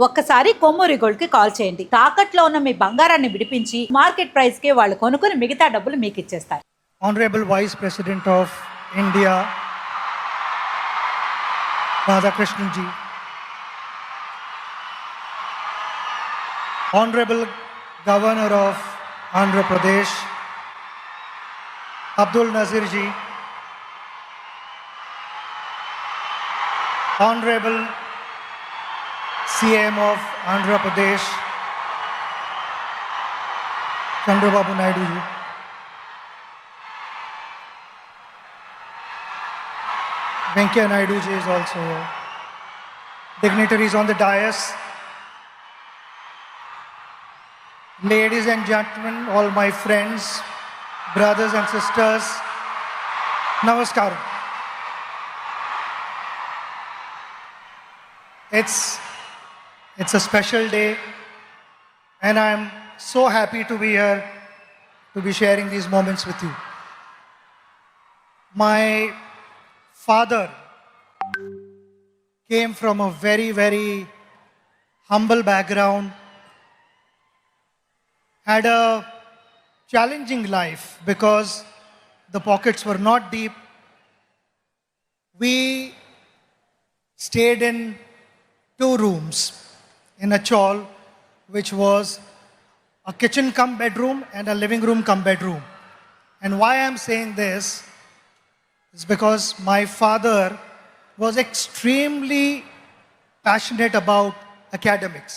ఒక్కసారి కొమ్మూరి గోల్డ్ కి కాల్ చేయండి. తాకట్లో ఉన్న మీ బంగారాన్ని విడిపించి మార్కెట్ ప్రైస్ కి వాళ్ళు కొనుక్కుని మిగతా డబ్బులు మీకు ఇచ్చేస్తారు. Honorable Vice President of India, Radhakrishnan ji, Honorable Governor of Andhra Pradesh, Abdul Nazir ji, Honorable CM of Andhra Pradesh, Chnadrababu ji, Venkaiah Naidu ji is also here. Dignitaries on the dais, ladies and gentlemen, all my friends, brothers and sisters, namaskaram. It's a special day, and I'm so happy to be here to be sharing these moments with you. My father came from a very, very humble background, had a challenging life because the pockets were not deep. We stayed in 2 rooms in a chawl, which was a kitchen cum bedroom and a living room cum bedroom. And why I'm saying this is because my father was extremely passionate about academics.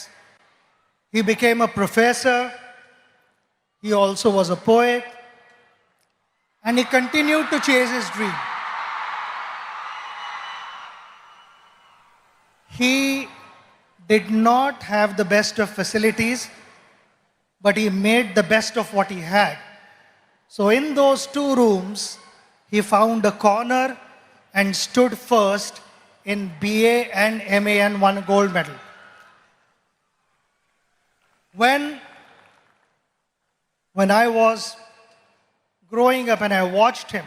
He became a professor, he also was a poet, and he continued to chase his dream. He did not have the best of facilities, but he made the best of what he had. So in those 2 rooms, he found a corner and stood first in BA and MA and won a gold medal. When I was growing up and I watched him,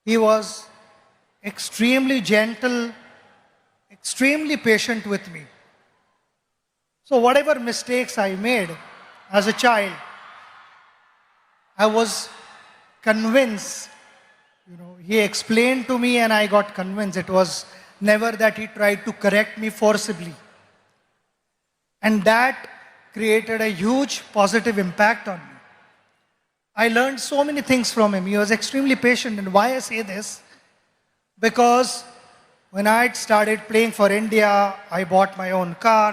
he was extremely gentle, extremely patient with me. So whatever mistakes I made as a child, I was convinced, he explained to me and I got convinced. It was never that he tried to correct me forcibly. And that created a huge positive impact on me. I learned so many things from him. He was extremely patient. And why I say this? Because when I started playing for India, I bought my own car.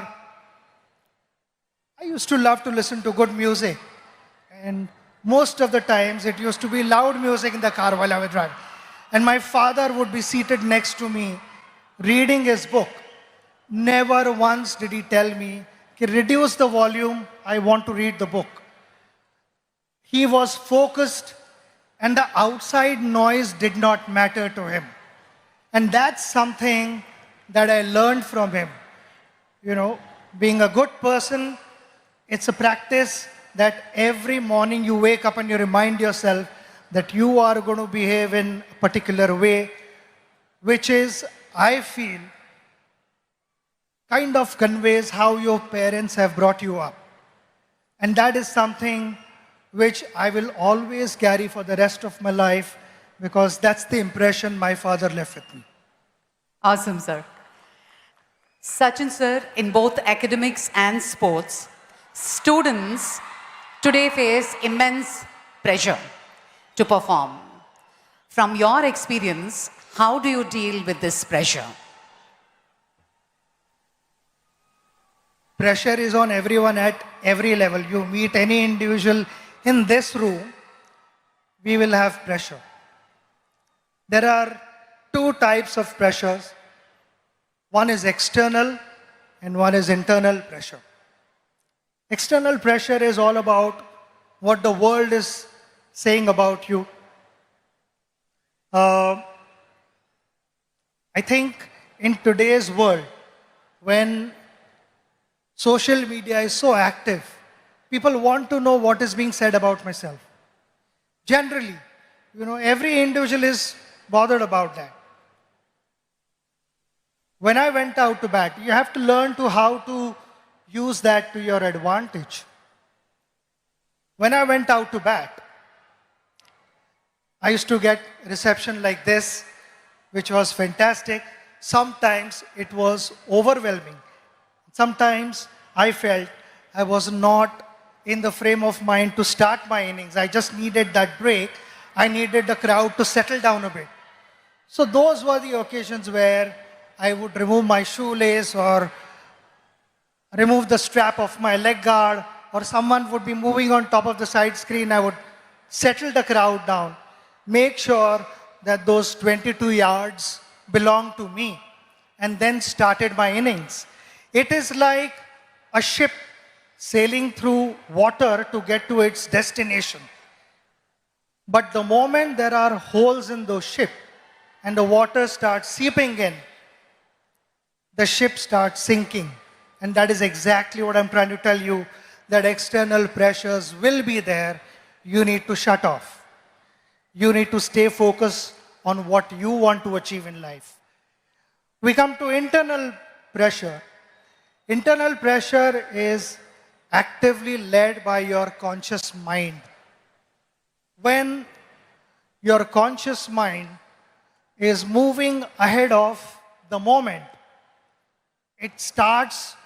I used to love to listen to good music. And most of the times it used to be loud music in the car while I was driving. And my father would be seated next to me, reading his book. Never once did he tell me, reduce the volume, I want to read the book. He was focused and the outside noise did not matter to him. And that's something that I learned from him. Being a good person, it's a practice that every morning you wake up and you remind yourself that you are going to behave in a particular way, which is, I feel, kind of conveys how your parents have brought you up. And that is something which I will always carry for the rest of my life, because that's the impression my father left with me. Awesome, sir. Sachin sir, in both academics and sports, students today face immense pressure to perform. From your experience, how do you deal with this pressure? Pressure is on everyone at every level. You meet any individual in this room, we will have pressure. There are 2 types of pressures. One is external and one is internal pressure. External pressure is all about what the world is saying about you. I think in today's world, when social media is so active, people want to know what is being said about myself. Generally, every individual is bothered about that. when I went out to bat, you have to learn to how to use that to your advantage. When I went out to bat, I used to get reception like this, which was fantastic. Sometimes it was overwhelming. Sometimes I felt I was not in the frame of mind to start my innings. I just needed that break. I needed the crowd to settle down a bit. So those were the occasions where I would remove my shoelace or remove the strap of my leg guard, or someone would be moving on top of the side screen. I would settle the crowd down, make sure that those 22 yards belonged to me, and then started my innings. It is like a ship sailing through water to get to its destination. But the moment there are holes in those ship and the water starts seeping in, the ship starts sinking. And that is exactly what I'm trying to tell you, that external pressures will be there. You need to shut off. You need to stay focused on what you want to achieve in life. We come to internal pressure. Internal pressure is actively led by your conscious mind. When your conscious mind is moving ahead of the moment, it starts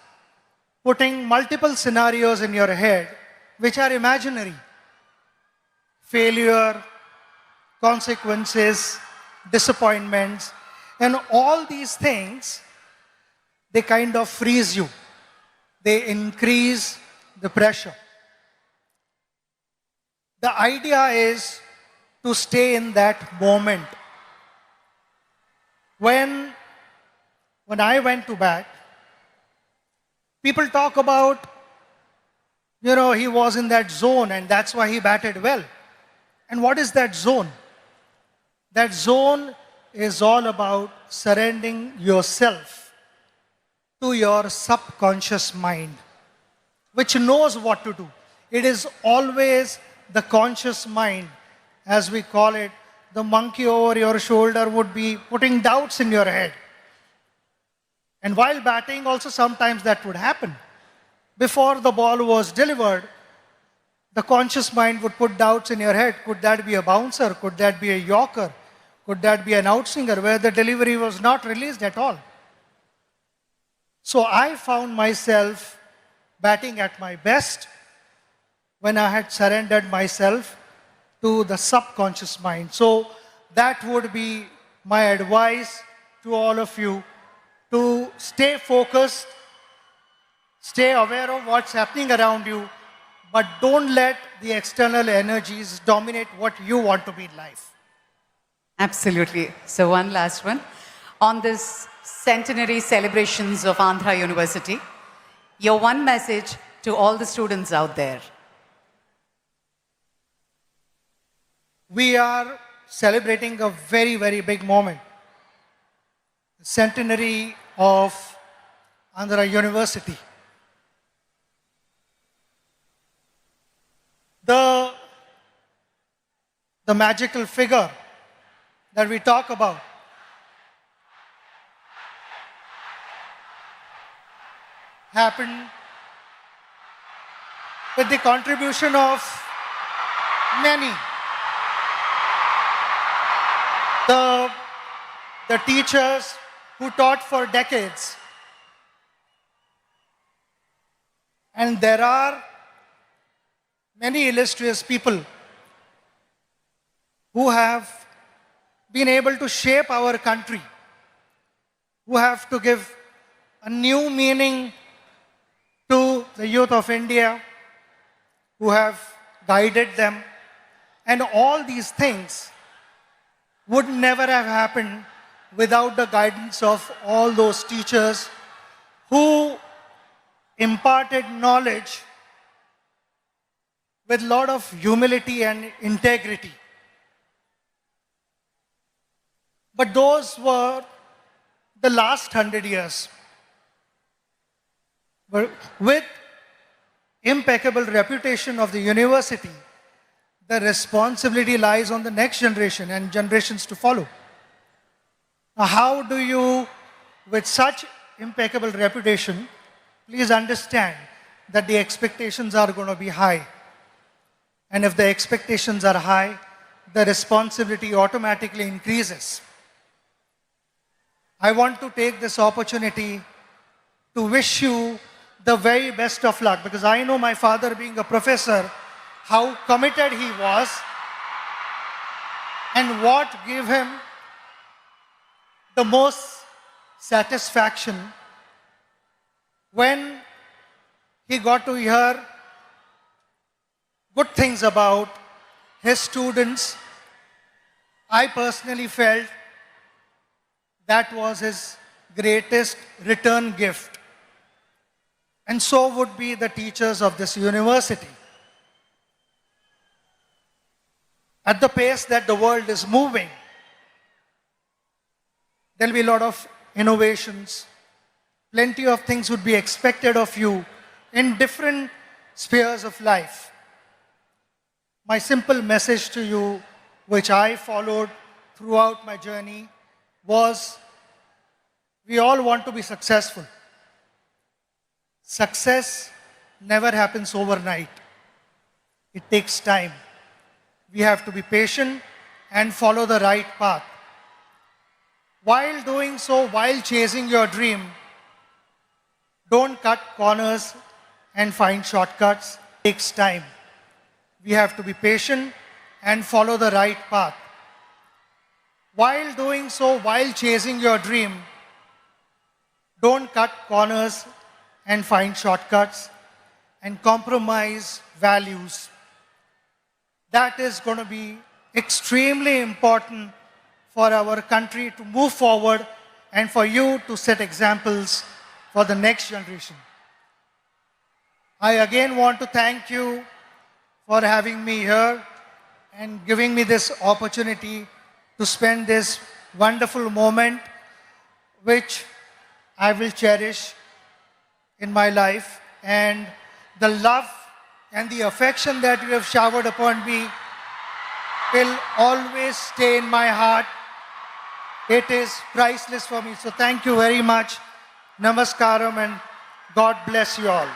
putting multiple scenarios in your head which are imaginary. Failure, consequences, disappointments, and all these things, they kind of freeze you. They increase the pressure. The idea is to stay in that moment. When I went to bat, people talk about, he was in that zone and that's why he batted well. And what is that zone? That zone is all about surrendering yourself to your subconscious mind, which knows what to do. It is always the conscious mind, as we call it. The monkey over your shoulder would be putting doubts in your head. And while batting, also sometimes that would happen. Before the ball was delivered, the conscious mind would put doubts in your head. Could that be a bouncer? Could that be a yorker? Could that be an outswinger where the delivery was not released at all? So I found myself batting at my best when I had surrendered myself to the subconscious mind. So that would be my advice to all of you, to stay focused, stay aware of what's happening around you, but don't let the external energies dominate what you want to be in life. Absolutely. So one last one. On this centenary celebrations of Andhra University, your one message to all the students out there. We are celebrating a very, very big moment. The centenary of Andhra University. The magical figure that we talk about happened with the contribution of many. The teachers who taught for decades. And there are many illustrious people who have been able to shape our country, who have to give a new meaning to the youth of India, who have guided them. And all these things would never have happened without the guidance of all those teachers who imparted knowledge with a lot of humility and integrity. But those were the last 100 years. But with impeccable reputation of the university, the responsibility lies on the next generation and generations to follow. Now, how do you with such impeccable reputation, please understand that the expectations are going to be high. And if the expectations are high, the responsibility automatically increases. I want to take this opportunity to wish you the very best of luck, because I know my father, being a professor, how committed he was and what gave him the most satisfaction when he got to hear good things about his students. I personally felt that was his greatest return gift. And so would be the teachers of this university. At the pace that the world is moving, there'll be a lot of innovations. Plenty of things would be expected of you in different spheres of life. My simple message to you, which I followed throughout my journey, was we all want to be successful. Success never happens overnight. It takes time. We have to be patient and follow the right path. While doing so, while chasing your dream, don't cut corners and find shortcuts. It takes time. We have to be patient and follow the right path. While doing so, while chasing your dream, don't cut corners and find shortcuts and compromise values. That is going to be extremely important for our country to move forward and for you to set examples for the next generation. I again want to thank you for having me here and giving me this opportunity to spend this wonderful moment, which I will cherish in my life. And the love and the affection that you have showered upon me will always stay in my heart. It is priceless for me. So thank you very much. Namaskaram and God bless you all.